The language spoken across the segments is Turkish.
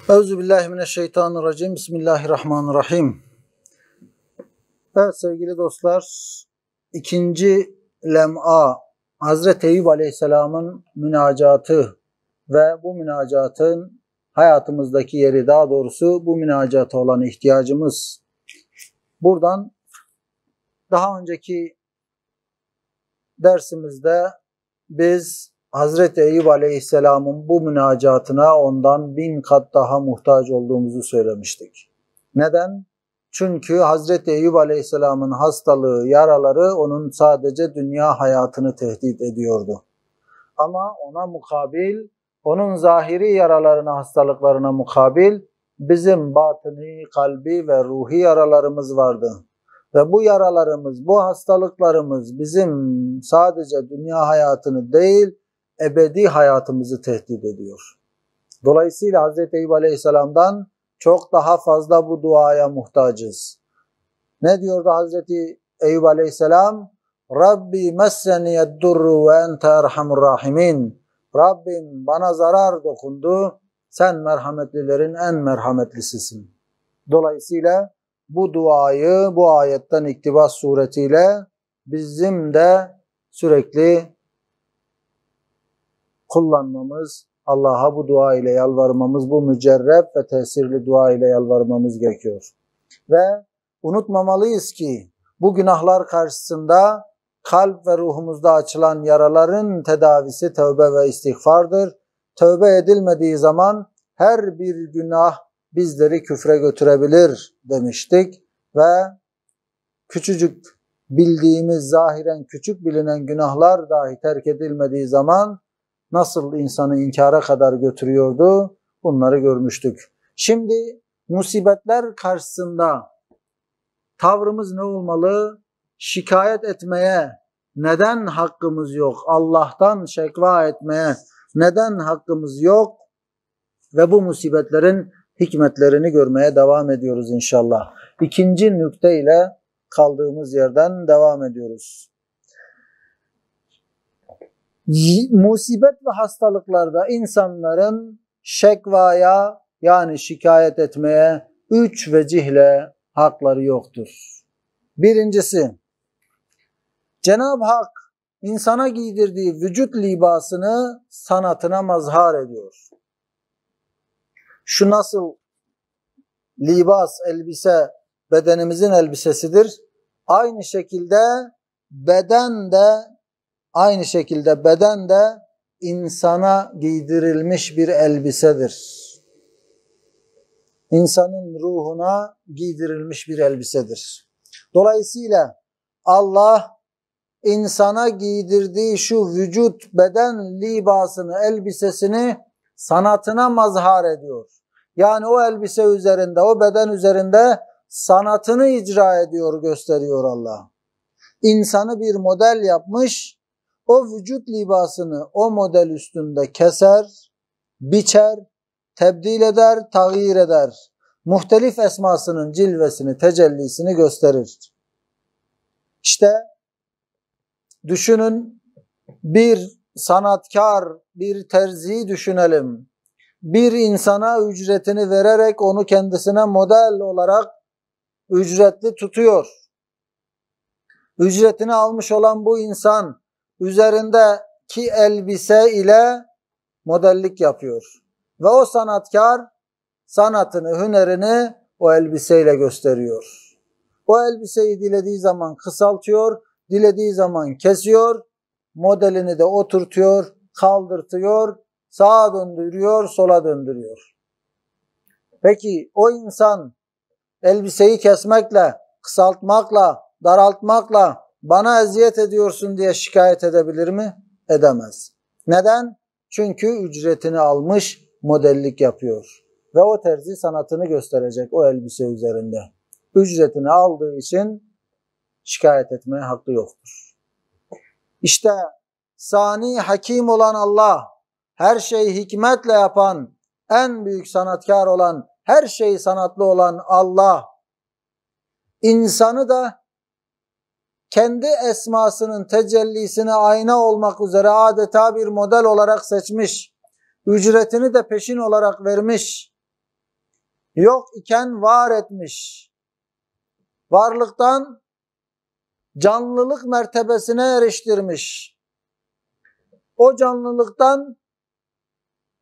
Euzubillahimineşşeytanirracim. Bismillahirrahmanirrahim. Evet sevgili dostlar, ikinci lem'a Hazreti Eyüp Aleyhisselam'ın münacatı ve bu münacatın hayatımızdaki yeri, daha doğrusu bu münacata olan ihtiyacımız. Buradan daha önceki dersimizde biz Hazreti Eyüp Aleyhisselam'ın bu münacatına ondan 1000 kat daha muhtaç olduğumuzu söylemiştik. Neden? Çünkü Hazreti Eyüp Aleyhisselam'ın hastalığı, yaraları onun sadece dünya hayatını tehdit ediyordu. Ama ona mukabil, onun zahiri yaralarına, hastalıklarına mukabil bizim batini, kalbi ve ruhi yaralarımız vardı. Ve bu yaralarımız, bu hastalıklarımız bizim sadece dünya hayatını değil, ebedi hayatımızı tehdit ediyor. Dolayısıyla Hazreti Eyüp Aleyhisselam'dan çok daha fazla bu duaya muhtacız. Ne diyordu Hazreti Eyüp Aleyhisselam? Rabbi messeniyed-durru ve ente erhamur rahimin. Rabbim bana zarar dokundu, sen merhametlilerin en merhametlisisin. Dolayısıyla bu duayı bu ayetten iktibas suretiyle bizim de sürekli kullanmamız, Allah'a bu dua ile yalvarmamız, bu mücerreb ve tesirli dua ile yalvarmamız gerekiyor. Ve unutmamalıyız ki bu günahlar karşısında kalp ve ruhumuzda açılan yaraların tedavisi tövbe ve istiğfardır. Tövbe edilmediği zaman her bir günah bizleri küfre götürebilir demiştik ve küçücük bildiğimiz, zahiren küçük bilinen günahlar dahi terk edilmediği zaman nasıl insanı inkara kadar götürüyordu, bunları görmüştük. Şimdi musibetler karşısında tavrımız ne olmalı? Şikayet etmeye neden hakkımız yok? Allah'tan şekva etmeye neden hakkımız yok? Ve bu musibetlerin hikmetlerini görmeye devam ediyoruz inşallah. İkinci nükte ile kaldığımız yerden devam ediyoruz. Musibet ve hastalıklarda insanların şekvaya yani şikayet etmeye 3 vecihle hakları yoktur. Birincisi, Cenab-ı Hak insana giydirdiği vücut libasını sanatına mazhar ediyor. Şu nasıl libas, elbise bedenimizin elbisesidir. Aynı şekilde beden de insana giydirilmiş bir elbisedir. İnsanın ruhuna giydirilmiş bir elbisedir. Dolayısıyla Allah insana giydirdiği şu vücut, beden libasını, elbisesini sanatına mazhar ediyor. Yani o elbise üzerinde, o beden üzerinde sanatını icra ediyor, gösteriyor Allah. İnsanı bir model yapmış, o vücut libasını o model üstünde keser, biçer, tebdil eder, tağyir eder. Muhtelif esmasının cilvesini, tecellisini gösterir. İşte düşünün, bir sanatkar, bir terziyi düşünelim. Bir insana ücretini vererek onu kendisine model olarak ücretli tutuyor. Ücretini almış olan bu insan üzerindeki elbise ile modellik yapıyor. Ve o sanatkar sanatını, hünerini o elbiseyle gösteriyor. O elbiseyi dilediği zaman kısaltıyor, dilediği zaman kesiyor, modelini de oturtuyor, kaldırtıyor, sağa döndürüyor, sola döndürüyor. Peki o insan elbiseyi kesmekle, kısaltmakla, daraltmakla bana eziyet ediyorsun diye şikayet edebilir mi? Edemez. Neden? Çünkü ücretini almış, modellik yapıyor. Ve o terzi sanatını gösterecek o elbise üzerinde. Ücretini aldığı için şikayet etmeye hakkı yoktur. İşte sani hakim olan Allah, her şeyi hikmetle yapan, en büyük sanatkar olan, her şeyi sanatlı olan Allah, insanı da kendi esmasının tecellisine ayna olmak üzere adeta bir model olarak seçmiş, ücretini de peşin olarak vermiş yok iken var etmiş. Varlıktan canlılık mertebesine eriştirmiş. O canlılıktan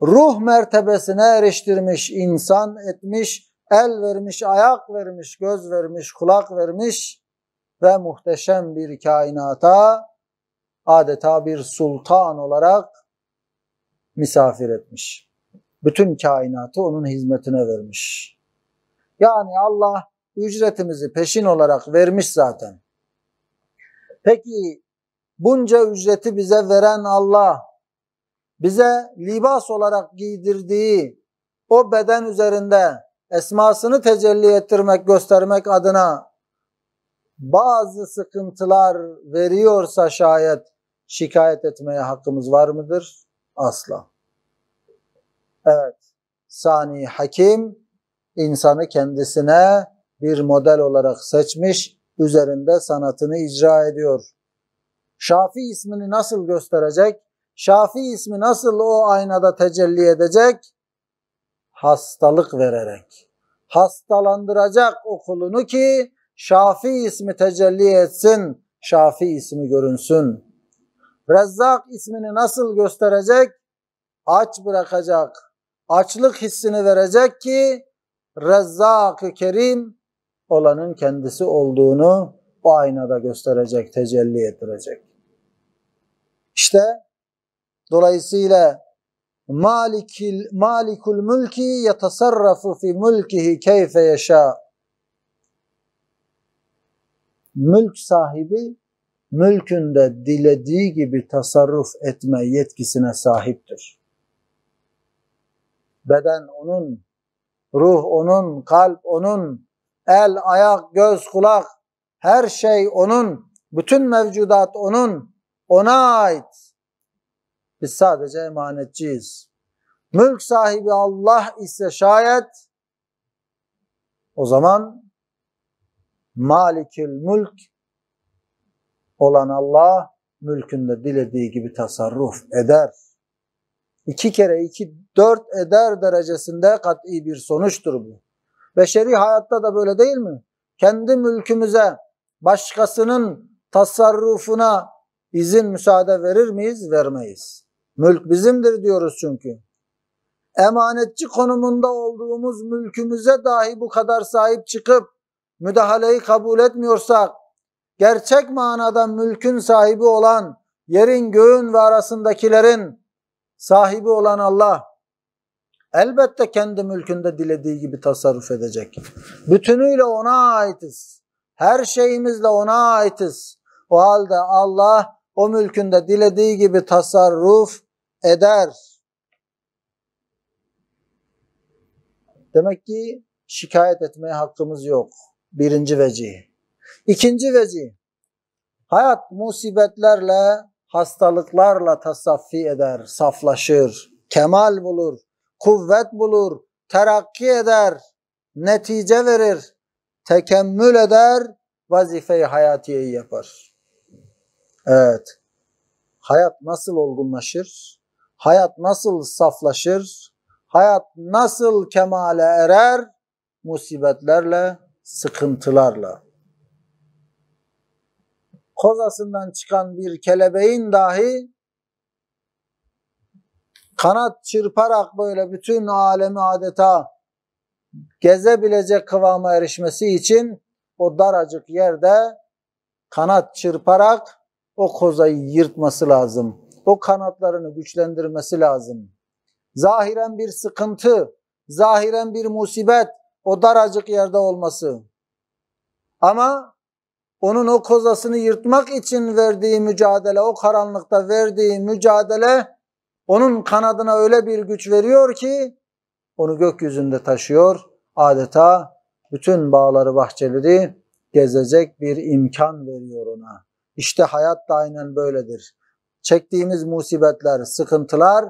ruh mertebesine eriştirmiş, insan etmiş, el vermiş, ayak vermiş, göz vermiş, kulak vermiş ve muhteşem bir kainata adeta bir sultan olarak misafir etmiş. Bütün kainatı onun hizmetine vermiş. Yani Allah ücretimizi peşin olarak vermiş zaten. Peki bunca ücreti bize veren Allah, bize libas olarak giydirdiği o beden üzerinde esmasını tecelli ettirmek, göstermek adına bazı sıkıntılar veriyorsa şayet şikayet etmeye hakkımız var mıdır? Asla. Evet, Sani Hakim insanı kendisine bir model olarak seçmiş, üzerinde sanatını icra ediyor. Şafi ismini nasıl gösterecek? Şafi ismi nasıl o aynada tecelli edecek? Hastalık vererek. Hastalandıracak o kulunu ki Şafi ismi tecelli etsin, Şafi ismi görünsün. Rezzak ismini nasıl gösterecek? Aç bırakacak. Açlık hissini verecek ki Rezzak-ı Kerim olanın kendisi olduğunu o aynada gösterecek, tecelli ettirecek. İşte dolayısıyla Malikul mülki yetasarrafu fi mulkihi keyfe yeşâ. Mülk sahibi mülkünde dilediği gibi tasarruf etme yetkisine sahiptir. Beden onun, ruh onun, kalp onun, el, ayak, göz, kulak, her şey onun, bütün mevcudat onun, ona ait. Biz sadece emanetçiyiz. Mülk sahibi Allah ise şayet, o zaman Malikül mülk olan Allah mülkünde dilediği gibi tasarruf eder. 2 kere 2 4 eder derecesinde kat'i bir sonuçtur bu. Beşeri hayatta da böyle değil mi? Kendi mülkümüze başkasının tasarrufuna izin, müsaade verir miyiz? Vermeyiz. Mülk bizimdir diyoruz çünkü. Emanetçi konumunda olduğumuz mülkümüze dahi bu kadar sahip çıkıp müdahaleyi kabul etmiyorsak, gerçek manada mülkün sahibi olan, yerin göğün ve arasındakilerin sahibi olan Allah elbette kendi mülkünde dilediği gibi tasarruf edecek. Bütünüyle ona aitiz. Her şeyimizle ona aitiz. O halde Allah o mülkünde dilediği gibi tasarruf eder. Demek ki şikayet etmeye hakkımız yok. Birinci vecih. İkinci vecih. Hayat musibetlerle, hastalıklarla tasaffi eder, saflaşır, kemal bulur, kuvvet bulur, terakki eder, netice verir, tekemmül eder, vazife-i hayatiyeyi yapar. Evet. Hayat nasıl olgunlaşır? Hayat nasıl saflaşır? Hayat nasıl kemale erer? Musibetlerle, sıkıntılarla. Kozasından çıkan bir kelebeğin dahi kanat çırparak böyle bütün alemi adeta gezebilecek kıvama erişmesi için o daracık yerde kanat çırparak o kozayı yırtması lazım. O kanatlarını güçlendirmesi lazım. Zahiren bir sıkıntı, zahiren bir musibet o daracık yerde olması. Ama onun o kozasını yırtmak için verdiği mücadele, o karanlıkta verdiği mücadele onun kanadına öyle bir güç veriyor ki onu gökyüzünde taşıyor. Adeta bütün bağları, bahçeleri gezecek bir imkan veriyor ona. İşte hayat da aynen böyledir. Çektiğimiz musibetler, sıkıntılar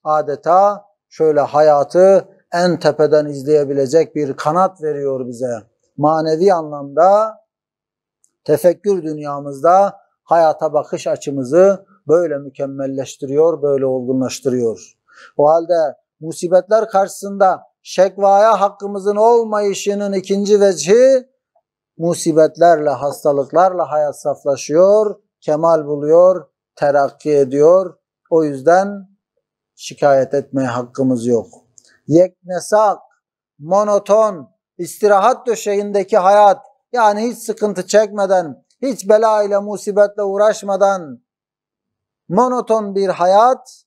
adeta şöyle hayatı en tepeden izleyebilecek bir kanat veriyor bize. Manevi anlamda tefekkür dünyamızda hayata bakış açımızı böyle mükemmelleştiriyor, böyle olgunlaştırıyor. O halde musibetler karşısında şekvaya hakkımızın olmayışının ikinci vecihi, musibetlerle, hastalıklarla hayat saflaşıyor, kemal buluyor, terakki ediyor. O yüzden şikayet etmeye hakkımız yok. Yeknesak, monoton, istirahat döşeğindeki hayat, yani hiç sıkıntı çekmeden, hiç bela ile musibetle uğraşmadan monoton bir hayat,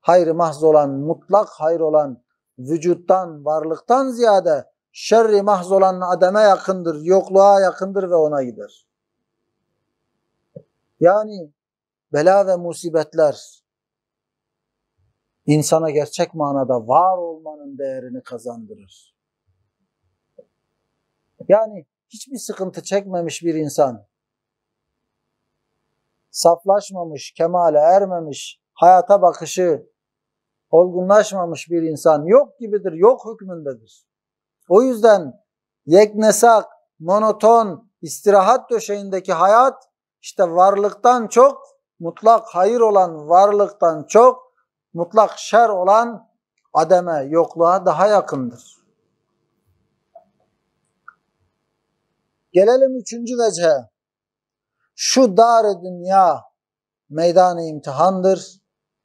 hayrı mahz olan, mutlak hayır olan, vücuttan, varlıktan ziyade şerri mahz olan ademe yakındır, yokluğa yakındır ve ona gider. Yani bela ve musibetler insana gerçek manada var olmanın değerini kazandırır. Yani hiçbir sıkıntı çekmemiş bir insan, saflaşmamış, kemale ermemiş, hayata bakışı olgunlaşmamış bir insan yok gibidir, yok hükmündedir. O yüzden yeknesak, monoton, istirahat döşeğindeki hayat, işte varlıktan çok, mutlak hayır olan varlıktan çok, mutlak şer olan ademe, yokluğa daha yakındır. Gelelim üçüncü vecihe. Şu dar-ı dünya meydan-ı imtihandır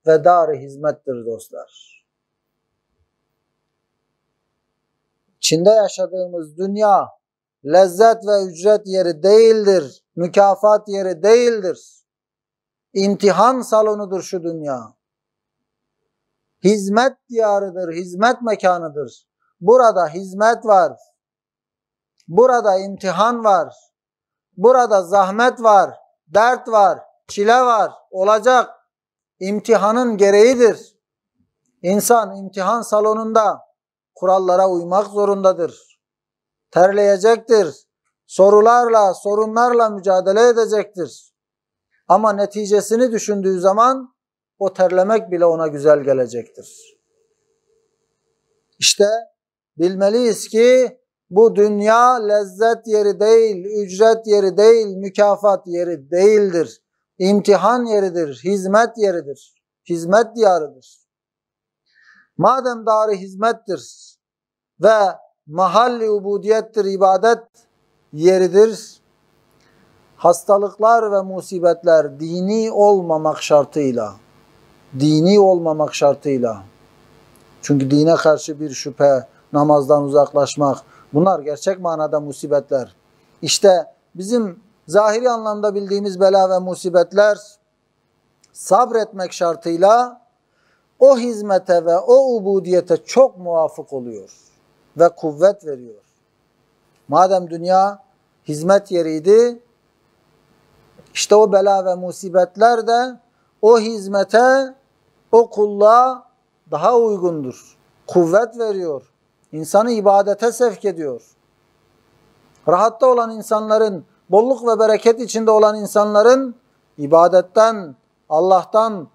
ve dar-ı hizmettir dostlar. İçinde yaşadığımız dünya lezzet ve ücret yeri değildir, mükafat yeri değildir. İmtihan salonudur şu dünya. Hizmet diyarıdır, hizmet mekanıdır. Burada hizmet var. Burada imtihan var. Burada zahmet var, dert var, çile var, olacak. İmtihanın gereğidir. İnsan imtihan salonunda kurallara uymak zorundadır. Terleyecektir. Sorularla, sorunlarla mücadele edecektir. Ama neticesini düşündüğü zaman o terlemek bile ona güzel gelecektir. İşte bilmeliyiz ki bu dünya lezzet yeri değil, ücret yeri değil, mükafat yeri değildir. İmtihan yeridir, hizmet yeridir. Hizmet diyarıdır. Madem dar-ı hizmettir ve mahalli ubudiyettir, ibadet yeridir, hastalıklar ve musibetler dini olmamak şartıyla, çünkü dine karşı bir şüphe, namazdan uzaklaşmak, bunlar gerçek manada musibetler. İşte bizim zahiri anlamda bildiğimiz bela ve musibetler sabretmek şartıyla o hizmete ve o ubudiyete çok muvafık oluyor ve kuvvet veriyor. Madem dünya hizmet yeriydi, işte o bela ve musibetler de o hizmete, o kulluğa daha uygundur. Kuvvet veriyor. İnsanı ibadete sevk ediyor. Rahatta olan insanların, bolluk ve bereket içinde olan insanların ibadetten, Allah'tan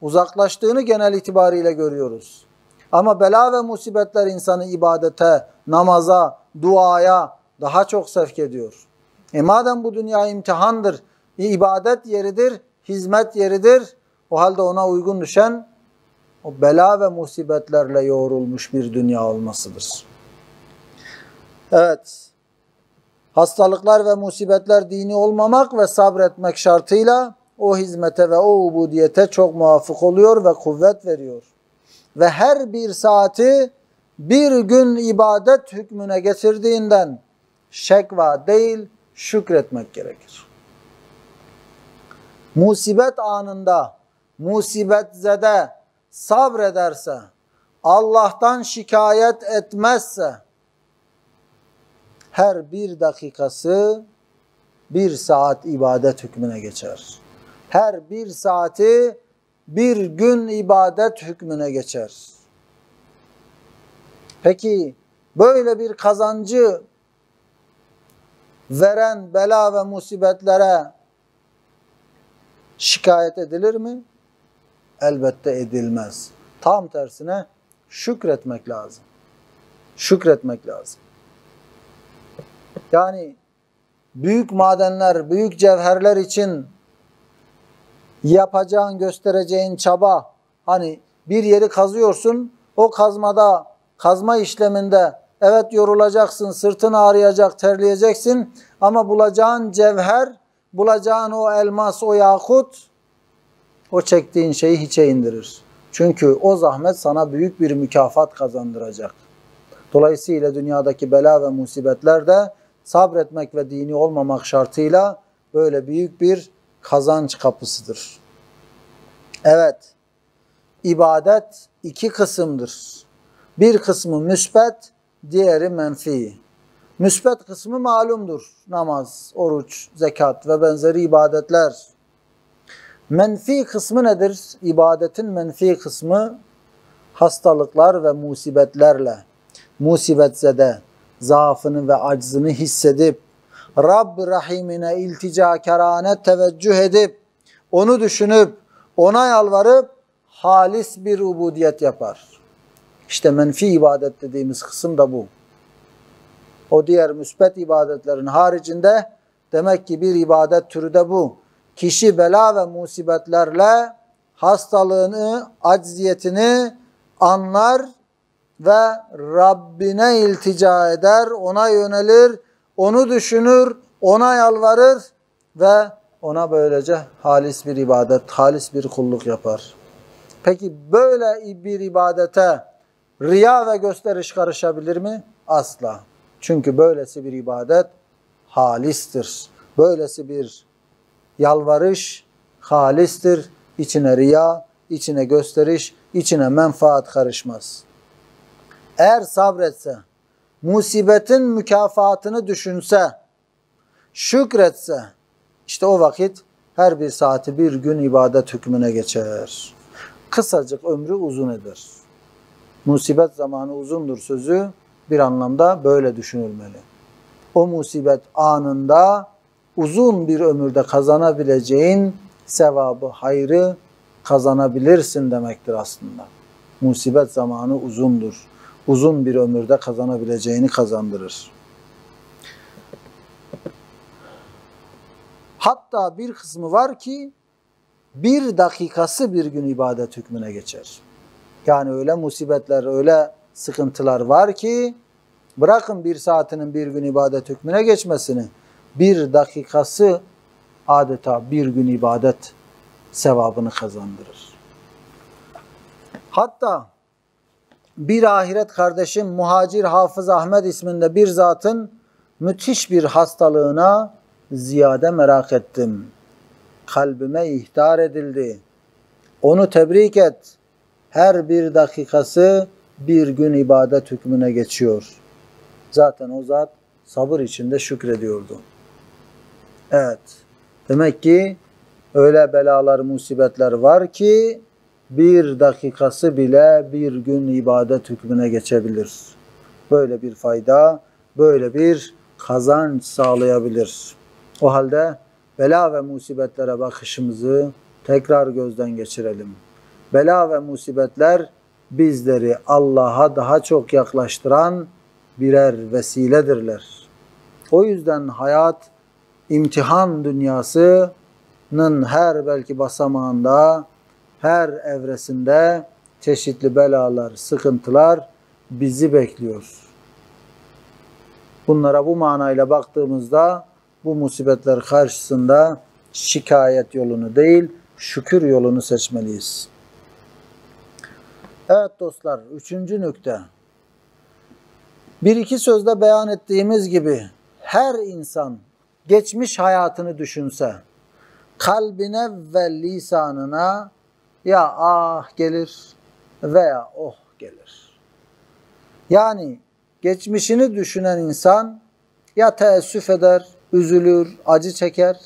uzaklaştığını genel itibariyle görüyoruz. Ama bela ve musibetler insanı ibadete, namaza, duaya daha çok sevk ediyor. Madem bu dünya imtihandır, ibadet yeridir, hizmet yeridir, o halde ona uygun düşen o bela ve musibetlerle yoğrulmuş bir dünya olmasıdır. Evet, hastalıklar ve musibetler dini olmamak ve sabretmek şartıyla o hizmete ve o ubudiyete çok muvafık oluyor ve kuvvet veriyor. Ve her bir saati bir gün ibadet hükmüne getirdiğinden şekva değil, şükretmek gerekir. Musibet anında, musibetzede sabrederse, Allah'tan şikayet etmezse, her bir dakikası bir saat ibadet hükmüne geçer. Her bir saati bir gün ibadet hükmüne geçer. Peki böyle bir kazancı veren bela ve musibetlere şikayet edilir mi? Elbette edilmez. Tam tersine şükretmek lazım. Şükretmek lazım. Yani büyük madenler, büyük cevherler için yapacağın, göstereceğin çaba, hani bir yeri kazıyorsun, o kazmada kazma işleminde evet yorulacaksın, sırtın ağrıyacak, terleyeceksin ama bulacağın cevher, bulacağın o elmas, o yakut, o çektiğin şeyi hiçe indirir. Çünkü o zahmet sana büyük bir mükafat kazandıracak. Dolayısıyla dünyadaki bela ve musibetler de sabretmek ve dini olmamak şartıyla böyle büyük bir kazanç kapısıdır. Evet, ibadet iki kısımdır. Bir kısmı müsbet, diğeri menfi. Müsbet kısmı malumdur. Namaz, oruç, zekat ve benzeri ibadetler. Menfi kısmı nedir? İbadetin menfi kısmı hastalıklar ve musibetlerle, musibetzede zaafını ve aczını hissedip, Rabb Rahim'ine ilticakarane teveccüh edip, onu düşünüp, ona yalvarıp, halis bir ubudiyet yapar. İşte menfi ibadet dediğimiz kısım da bu. O diğer müsbet ibadetlerin haricinde demek ki bir ibadet türü de bu. Kişi bela ve musibetlerle hastalığını, acziyetini anlar ve Rabbine iltica eder, ona yönelir, onu düşünür, ona yalvarır ve ona böylece halis bir ibadet, halis bir kulluk yapar. Peki böyle bir ibadete riya ve gösteriş karışabilir mi? Asla. Çünkü böylesi bir ibadet halistir. Böylesi bir yalvarış halistir. İçine riya, içine gösteriş, içine menfaat karışmaz. Eğer sabretse, musibetin mükafatını düşünse, şükretse, işte o vakit her bir saati bir gün ibadet hükmüne geçer. Kısacık ömrü uzun eder. Musibet zamanı uzundur sözü bir anlamda böyle düşünülmeli. O musibet anında uzun bir ömürde kazanabileceğin sevabı, hayrı kazanabilirsin demektir aslında. Musibet zamanı uzundur. Uzun bir ömürde kazanabileceğini kazandırır. Hatta bir kısmı var ki bir dakikası bir gün ibadet hükmüne geçer. Yani öyle musibetler, öyle sıkıntılar var ki bırakın bir saatinin bir gün ibadet hükmüne geçmesini, bir dakikası adeta bir gün ibadet sevabını kazandırır. Hatta bir ahiret kardeşim Muhacir Hafız Ahmet isminde bir zatın müthiş bir hastalığına ziyade merak ettim. Kalbime ihtar edildi. Onu tebrik et. Her bir dakikası bir gün ibadet hükmüne geçiyor. Zaten o zat sabır içinde şükrediyordu. Evet. Demek ki öyle belalar, musibetler var ki bir dakikası bile bir gün ibadet hükmüne geçebilir. Böyle bir fayda, böyle bir kazanç sağlayabilir. O halde bela ve musibetlere bakışımızı tekrar gözden geçirelim. Bela ve musibetler bizleri Allah'a daha çok yaklaştıran birer vesiledirler. O yüzden hayat imtihan dünyasının her belki basamağında, her evresinde çeşitli belalar, sıkıntılar bizi bekliyor. Bunlara bu manayla baktığımızda bu musibetler karşısında şikayet yolunu değil, şükür yolunu seçmeliyiz. Evet dostlar, üçüncü nükte. Bir iki sözde beyan ettiğimiz gibi her insan geçmiş hayatını düşünse, kalbine ve lisanına ya ah gelir veya oh gelir. Yani geçmişini düşünen insan ya teessüf eder, üzülür, acı çeker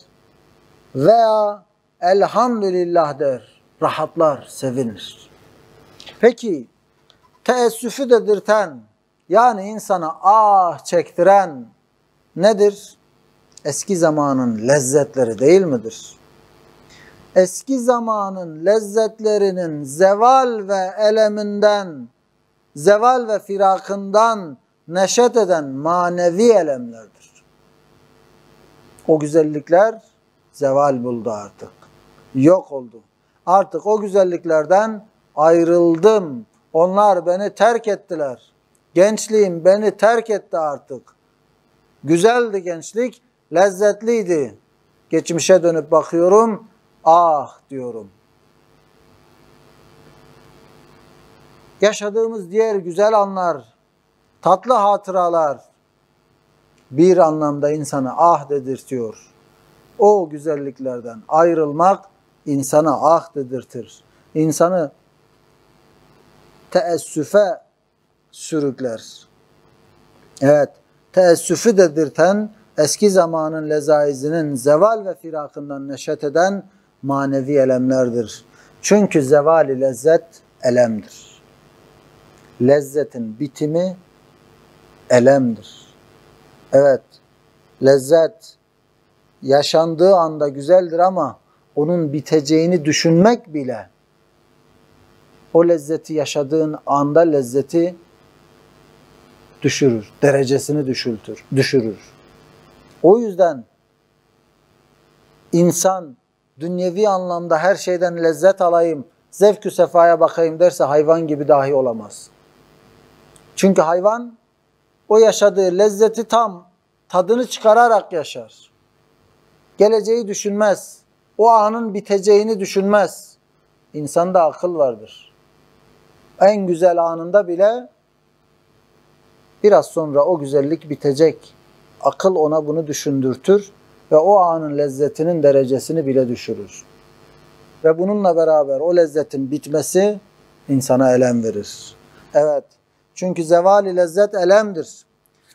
veya elhamdülillah der, rahatlar, sevinir. Peki teessüfü dedirten, yani insana ah çektiren nedir? Eski zamanın lezzetleri değil midir? Eski zamanın lezzetlerinin zeval ve eleminden, zeval ve firakından neşet eden manevi elemlerdir. O güzellikler zeval buldu artık. Yok oldu. Artık o güzelliklerden ayrıldım. Onlar beni terk ettiler. Gençliğim beni terk etti artık. Güzeldi gençlik, lezzetliydi. Geçmişe dönüp bakıyorum, ah diyorum. Yaşadığımız diğer güzel anlar, tatlı hatıralar bir anlamda insana ah dedirtiyor. O güzelliklerden ayrılmak insana ah dedirtir. İnsanı teessüfe sürükler. Evet, teessüfü dedirten, eski zamanın lezaizinin zeval ve firakından neşet eden manevi elemlerdir. Çünkü zevali lezzet elemdir. Lezzetin bitimi elemdir. Evet, lezzet yaşandığı anda güzeldir ama onun biteceğini düşünmek bile o lezzeti yaşadığın anda lezzeti düşürür, derecesini düşürür. O yüzden insan dünyevi anlamda her şeyden lezzet alayım, zevk-ü sefaya bakayım derse hayvan gibi dahi olamaz. Çünkü hayvan o yaşadığı lezzeti tam tadını çıkararak yaşar. Geleceği düşünmez. O anın biteceğini düşünmez. İnsanda akıl vardır. En güzel anında bile biraz sonra o güzellik bitecek. Akıl ona bunu düşündürtür ve o anın lezzetinin derecesini bile düşürür. Ve bununla beraber o lezzetin bitmesi insana elem verir. Evet, çünkü zevali lezzet elemdir.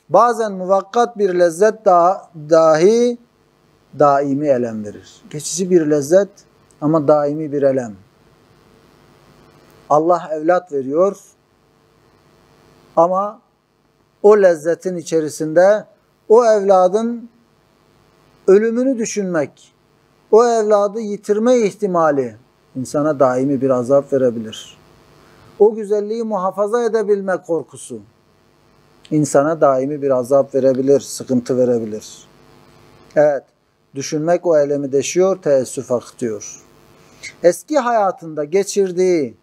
Bazen muvakkat bir lezzet dahi daimi elem verir. Geçici bir lezzet ama daimi bir elem. Allah evlat veriyor ama o lezzetin içerisinde o evladın ölümünü düşünmek, o evladı yitirme ihtimali insana daimi bir azap verebilir. O güzelliği muhafaza edebilme korkusu insana daimi bir azap verebilir, sıkıntı verebilir. Evet, düşünmek o elemi deşiyor, teessüf akıtıyor. Eski hayatında geçirdiği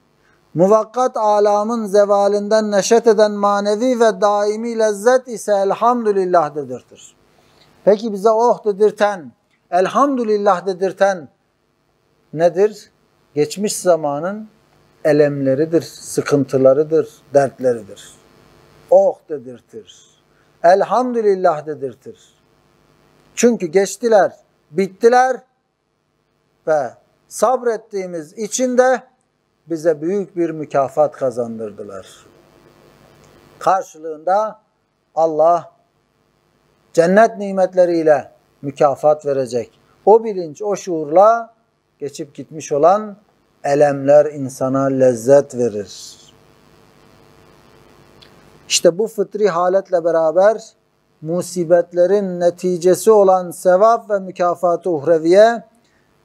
muvakkat alamın zevalinden neşet eden manevi ve daimi lezzet ise elhamdülillah dedirtir. Peki bize oh dedirten, elhamdülillah dedirten nedir? Geçmiş zamanın elemleridir, sıkıntılarıdır, dertleridir. Oh dedirtir. Elhamdülillah dedirtir. Çünkü geçtiler, bittiler ve sabrettiğimiz için de bize büyük bir mükafat kazandırdılar. Karşılığında Allah cennet nimetleriyle mükafat verecek. O bilinç, o şuurla geçip gitmiş olan elemler insana lezzet verir. İşte bu fıtri haletle beraber musibetlerin neticesi olan sevap ve mükafatı uhreviye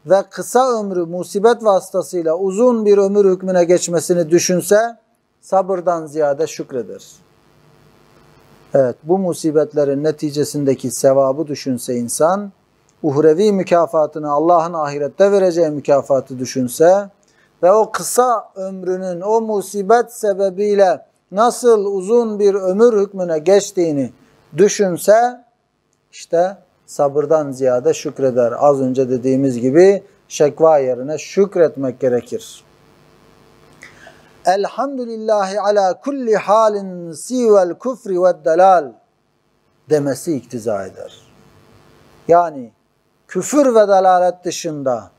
ve kısa ömrü musibet vasıtasıyla uzun bir ömür hükmüne geçmesini düşünse sabırdan ziyade şükreder. Evet, bu musibetlerin neticesindeki sevabı düşünse insan, uhrevi mükafatını Allah'ın ahirette vereceği mükafatı düşünse ve o kısa ömrünün o musibet sebebiyle nasıl uzun bir ömür hükmüne geçtiğini düşünse işte sabırdan ziyade şükreder. Az önce dediğimiz gibi şekva yerine şükretmek gerekir. Elhamdülillahi ala kulli halin sivel küfri ve delal demesi iktiza eder. Yani küfür ve dalalet dışında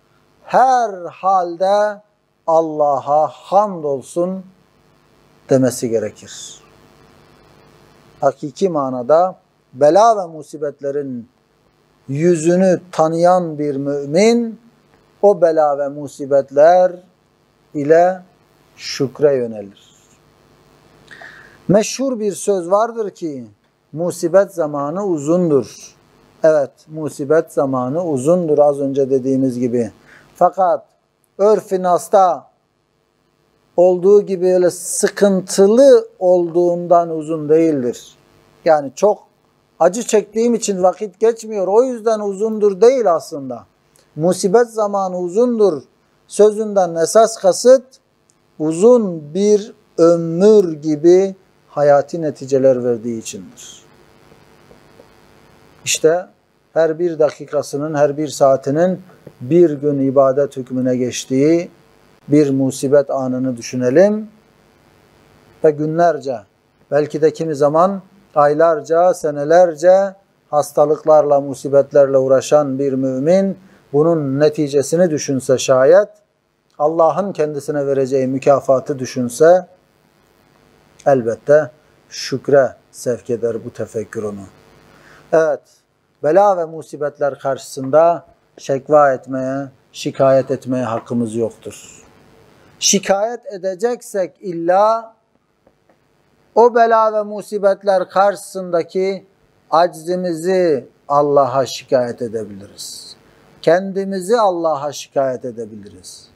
her halde Allah'a hamdolsun demesi gerekir. Hakiki manada bela ve musibetlerin yüzünü tanıyan bir mümin o bela ve musibetler ile şükre yönelir. Meşhur bir söz vardır ki musibet zamanı uzundur. Evet, musibet zamanı uzundur az önce dediğimiz gibi. Fakat örf-i nas'ta olduğu gibi öyle sıkıntılı olduğundan uzun değildir. Yani çok acı çektiğim için vakit geçmiyor, o yüzden uzundur değil aslında. Musibet zamanı uzundur sözünden esas kasıt uzun bir ömür gibi hayati neticeler verdiği içindir. İşte her bir dakikasının, her bir saatinin bir gün ibadet hükmüne geçtiği bir musibet anını düşünelim ve günlerce, belki de kimi zaman aylarca, senelerce hastalıklarla, musibetlerle uğraşan bir mümin bunun neticesini düşünse şayet, Allah'ın kendisine vereceği mükafatı düşünse, elbette şükre sevk eder bu tefekkür onu. Evet, bela ve musibetler karşısında şekva etmeye, şikayet etmeye hakkımız yoktur. Şikayet edeceksek illa o bela ve musibetler karşısındaki aczimizi Allah'a şikayet edebiliriz. Kendimizi Allah'a şikayet edebiliriz.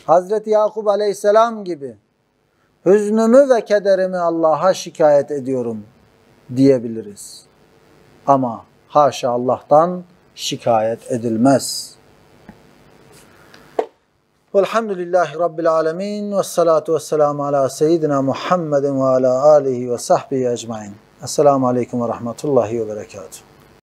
Hazreti Yakup Aleyhisselam gibi hüznümü ve kederimi Allah'a şikayet ediyorum diyebiliriz. Ama haşa Allah'tan şikayet edilmez. Velhamdülillahi Rabbil alemin ve salatu ve selamu ala seyyidina Muhammedin ve ala alihi ve sahbihi ecmain. Esselamu aleyküm ve rahmetullahi ve berekatuhu.